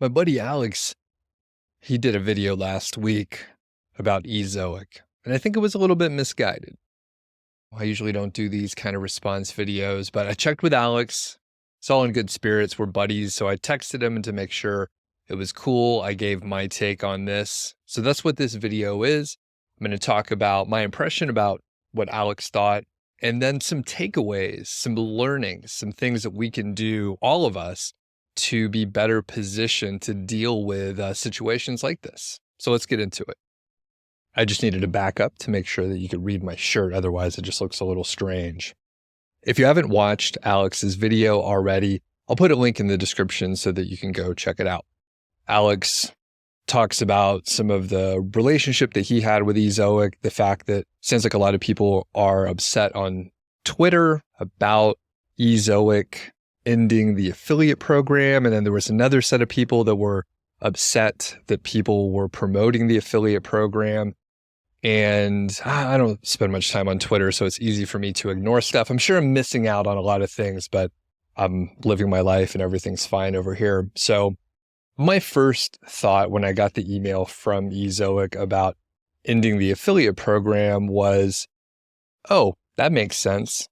My buddy Alex, he did a video last week about Ezoic, and I think it was a little bit misguided. I usually don't do these kind of response videos, but I checked with Alex. It's all in good spirits. We're buddies. So I texted him to make sure it was cool. I gave my take on this. So that's what this video is. I'm going to talk about my impression about what Alex thought, and then some takeaways, some learnings, some things that we can do, all of us, to be better positioned to deal with situations like this. So let's get into it. I just needed to back up to make sure that you could read my shirt. Otherwise, it just looks a little strange. If you haven't watched Alex's video already, I'll put a link in the description so that you can go check it out. Alex talks about some of the relationship that he had with Ezoic, the fact that it sounds like a lot of people are upset on Twitter about Ezoic ending the affiliate program. And then there was another set of people that were upset that people were promoting the affiliate program. And I don't spend much time on Twitter, so it's easy for me to ignore stuff. I'm sure I'm missing out on a lot of things, but I'm living my life and everything's fine over here. So my first thought when I got the email from Ezoic about ending the affiliate program was, oh, that makes sense.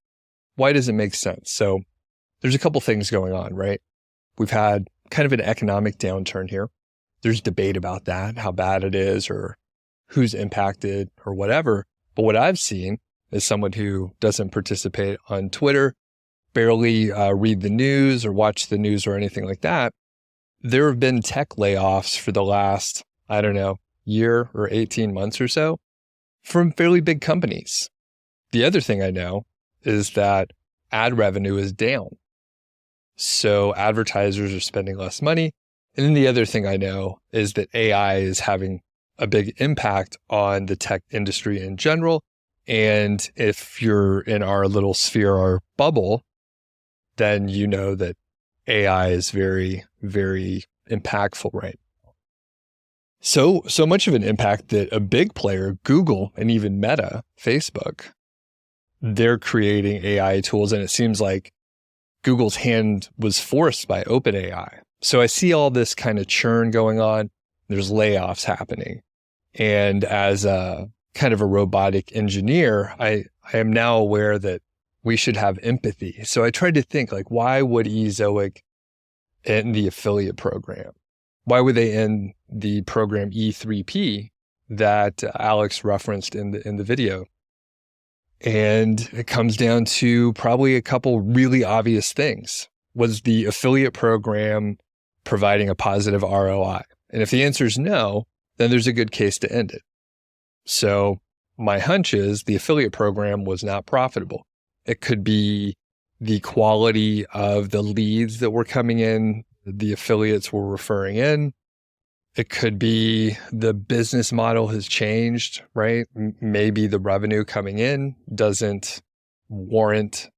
Why does it make sense? So there's a couple things going on, right? We've had kind of an economic downturn here. There's debate about that, how bad it is or who's impacted or whatever. But what I've seen as someone who doesn't participate on Twitter, barely read the news or watch the news or anything like that, there have been tech layoffs for the last, I don't know, year or 18 months or so from fairly big companies. The other thing I know is that ad revenue is down. So advertisers are spending less money. And then the other thing I know is that AI is having a big impact on the tech industry in general. And if you're in our little sphere, our bubble, then you know that AI is very, very impactful right now. So much of an impact that a big player, Google and even Meta, Facebook, they're creating AI tools. And it seems like Google's hand was forced by OpenAI. So I see all this kind of churn going on. There's layoffs happening. And as a kind of a robotic engineer, I am now aware that we should have empathy. So I tried to think, like, why would Ezoic end the affiliate program? Why would they end the program E3P that Alex referenced in the video? And it comes down to probably a couple really obvious things. Was the affiliate program providing a positive ROI? And if the answer is no, then there's a good case to end it. So my hunch is the affiliate program was not profitable. It could be the quality of the leads that were coming in, the affiliates were referring in. It could be the business model has changed, right? Maybe the revenue coming in doesn't warrant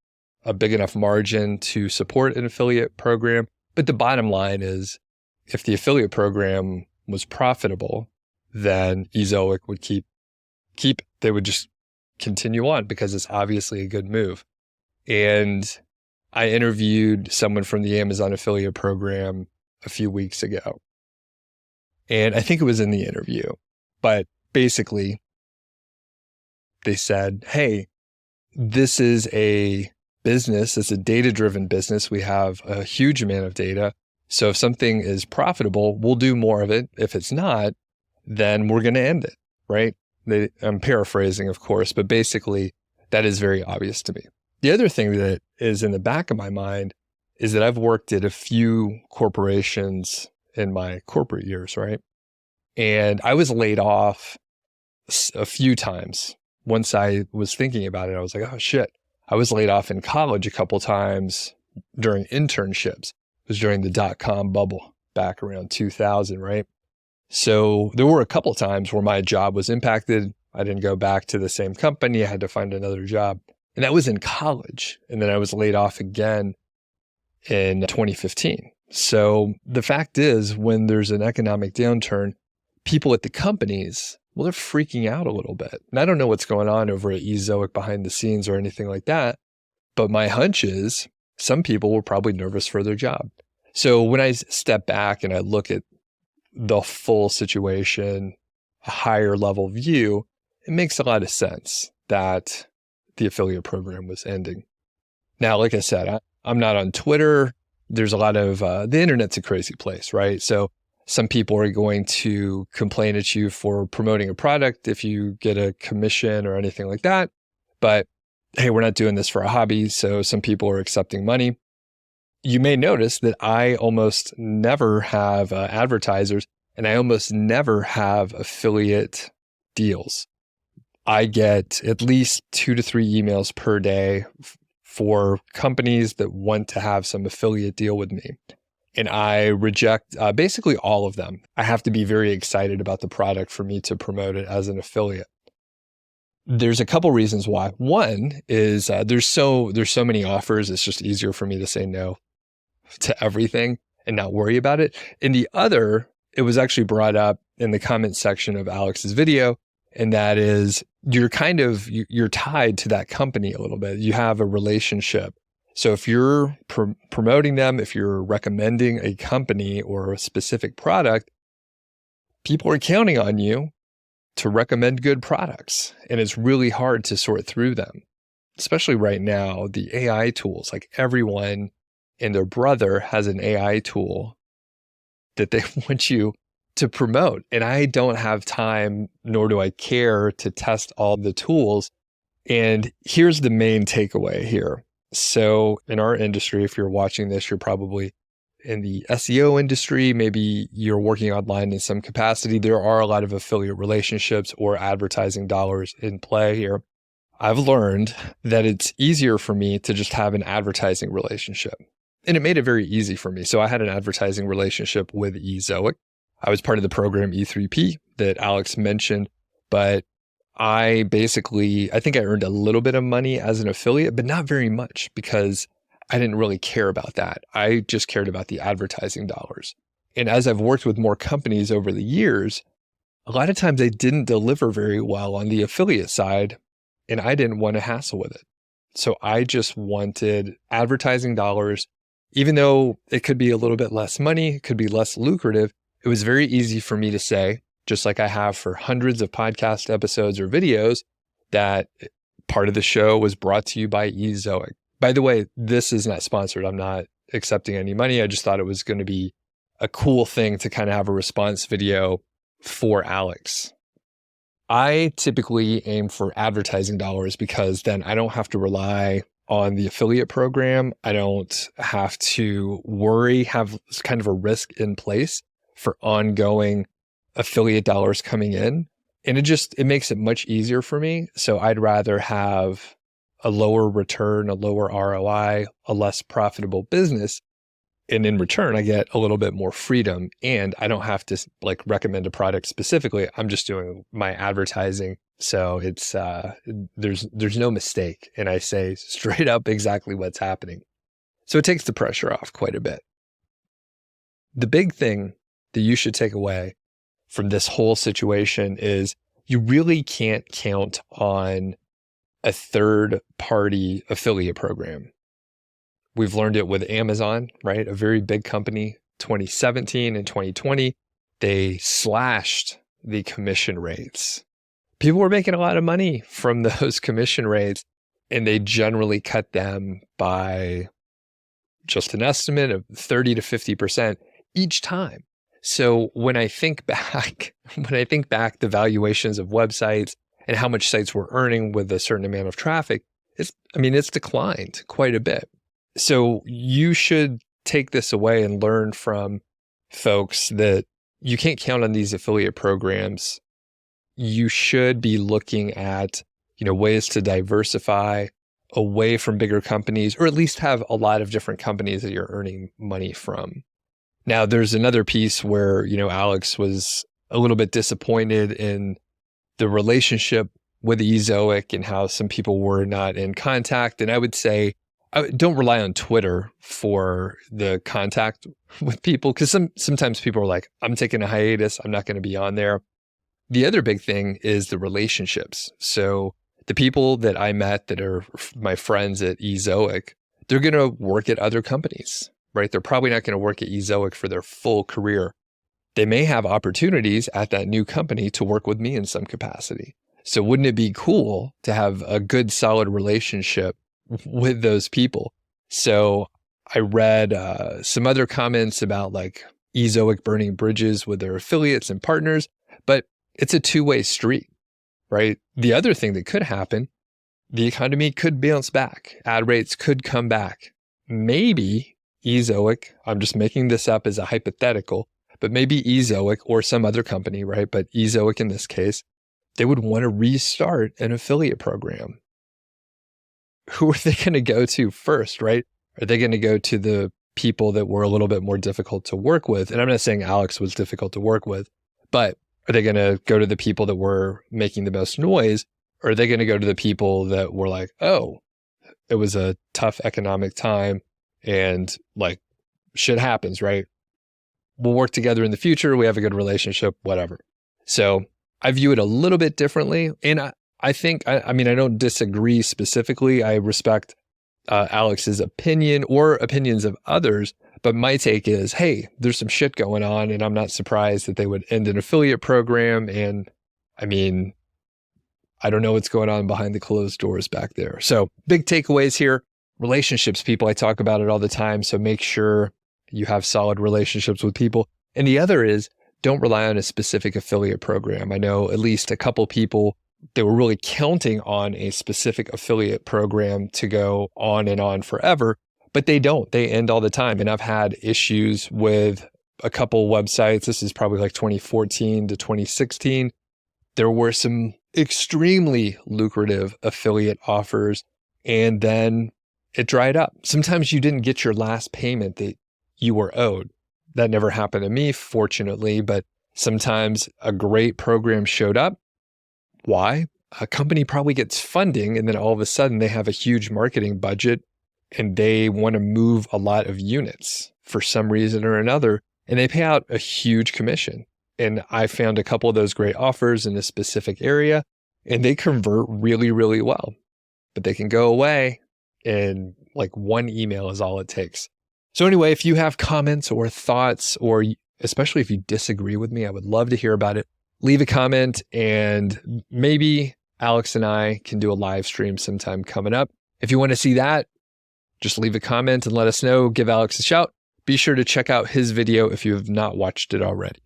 a big enough margin to support an affiliate program. But the bottom line is, if the affiliate program was profitable, then Ezoic would keep they would just continue on because it's obviously a good move. And I interviewed someone from the Amazon affiliate program a few weeks ago. And I think it was in the interview, but basically they said, hey, this is a business. It's a data-driven business. We have a huge amount of data. So if something is profitable, we'll do more of it. If it's not, then we're going to end it, right? I'm paraphrasing, of course, but basically that is very obvious to me. The other thing that is in the back of my mind is that I've worked at a few corporations in my corporate years, right? And I was laid off a few times. Once I was thinking about it, I was like, oh shit. I was laid off in college a couple times during internships. It was during the dot-com bubble back around 2000, right? So there were a couple times where my job was impacted. I didn't go back to the same company. I had to find another job. And that was in college. And then I was laid off again in 2015. So the fact is, when there's an economic downturn, people at the companies, well, they're freaking out a little bit. And I don't know what's going on over at Ezoic behind the scenes or anything like that. But my hunch is some people were probably nervous for their job. So when I step back and I look at the full situation, a higher level view, it makes a lot of sense that the affiliate program was ending. Now, like I said, I'm not on Twitter. There's a lot of, the internet's a crazy place, right? So some people are going to complain at you for promoting a product if you get a commission or anything like that. But hey, we're not doing this for a hobby. So some people are accepting money. You may notice that I almost never have advertisers, and I almost never have affiliate deals. I get at least 2 to 3 emails per day for companies that want to have some affiliate deal with me. And I reject basically all of them. I have to be very excited about the product for me to promote it as an affiliate. There's a couple reasons why. One is there's so many offers. It's just easier for me to say no to everything and not worry about it. And the other, it was actually brought up in the comment section of Alex's video, and that is you're tied to that company a little bit. You have a relationship. So if you're promoting them, if you're recommending a company or a specific product, people are counting on you to recommend good products. And it's really hard to sort through them, especially right now, the AI tools, like everyone and their brother has an AI tool that they want you to promote. And I don't have time, nor do I care to test all the tools. And here's the main takeaway here. So in our industry, if you're watching this, you're probably in the SEO industry, maybe you're working online in some capacity. There are a lot of affiliate relationships or advertising dollars in play here. I've learned that it's easier for me to just have an advertising relationship. And it made it very easy for me. So I had an advertising relationship with Ezoic. I was part of the program E3P that Alex mentioned, but I think I earned a little bit of money as an affiliate, but not very much because I didn't really care about that. I just cared about the advertising dollars. And as I've worked with more companies over the years, a lot of times they didn't deliver very well on the affiliate side, and I didn't want to hassle with it. So I just wanted advertising dollars. Even though it could be a little bit less money, it could be less lucrative, it was very easy for me to say, just like I have for hundreds of podcast episodes or videos, that part of the show was brought to you by Ezoic. By the way, this is not sponsored. I'm not accepting any money. I just thought it was going to be a cool thing to kind of have a response video for Alex. I typically aim for advertising dollars because then I don't have to rely on the affiliate program. I don't have to have kind of a risk in place for ongoing affiliate dollars coming in. And it makes it much easier for me. So I'd rather have a lower return, a lower ROI, a less profitable business. And in return, I get a little bit more freedom, and I don't have to recommend a product specifically. I'm just doing my advertising. So it's, there's no mistake. And I say straight up exactly what's happening. So it takes the pressure off quite a bit. The big thing that you should take away from this whole situation is you really can't count on a third-party affiliate program. We've learned it with Amazon, right? A very big company, 2017 and 2020, they slashed the commission rates. People were making a lot of money from those commission rates, and they generally cut them by just an estimate of 30 to 50% each time. So when I think back the valuations of websites and how much sites were earning with a certain amount of traffic, it's declined quite a bit. So you should take this away and learn from folks that you can't count on these affiliate programs. You should be looking at, ways to diversify away from bigger companies, or at least have a lot of different companies that you're earning money from. Now, there's another piece where, Alex was a little bit disappointed in the relationship with Ezoic and how some people were not in contact. And I would say, don't rely on Twitter for the contact with people, because sometimes people are like, I'm taking a hiatus, I'm not going to be on there. The other big thing is the relationships. So the people that I met that are my friends at Ezoic, they're going to work at other companies. right? They're probably not going to work at Ezoic for their full career. They may have opportunities at that new company to work with me in some capacity. So wouldn't it be cool to have a good, solid relationship with those people? So I read some other comments about like Ezoic burning bridges with their affiliates and partners, but it's a two-way street, right? The other thing that could happen, the economy could bounce back. Ad rates could come back. Maybe Ezoic, I'm just making this up as a hypothetical, but maybe Ezoic or some other company, right? But Ezoic in this case, they would want to restart an affiliate program. Who are they going to go to first, right? Are they going to go to the people that were a little bit more difficult to work with? And I'm not saying Alex was difficult to work with, but are they going to go to the people that were making the most noise? Or are they going to go to the people that were like, oh, it was a tough economic time and like shit happens, right? We'll work together in the future. We have a good relationship, whatever. So I view it a little bit differently. And I think, I mean, I don't disagree specifically. I respect Alex's opinion or opinions of others. But my take is, hey, there's some shit going on, and I'm not surprised that they would end an affiliate program. And I mean, I don't know what's going on behind the closed doors back there. So big takeaways here. Relationships, people, I talk about it all the time. So make sure you have solid relationships with people. And the other is, don't rely on a specific affiliate program. I know at least a couple people, they were really counting on a specific affiliate program to go on and on forever, but they don't. They end all the time. And I've had issues with a couple websites. This is probably like 2014 to 2016. There were some extremely lucrative affiliate offers, and then it dried up. Sometimes you didn't get your last payment that you were owed. That never happened to me, fortunately, but sometimes a great program showed up. Why? A company probably gets funding, and then all of a sudden they have a huge marketing budget and they want to move a lot of units for some reason or another, and they pay out a huge commission. And I found a couple of those great offers in a specific area, and they convert really, really well. But they can go away, and like one email is all it takes. So anyway, if you have comments or thoughts, or especially if you disagree with me, I would love to hear about it. Leave a comment, and maybe Alex and I can do a live stream sometime coming up. If you want to see that, just leave a comment and let us know. Give Alex a shout. Be sure to check out his video if you have not watched it already.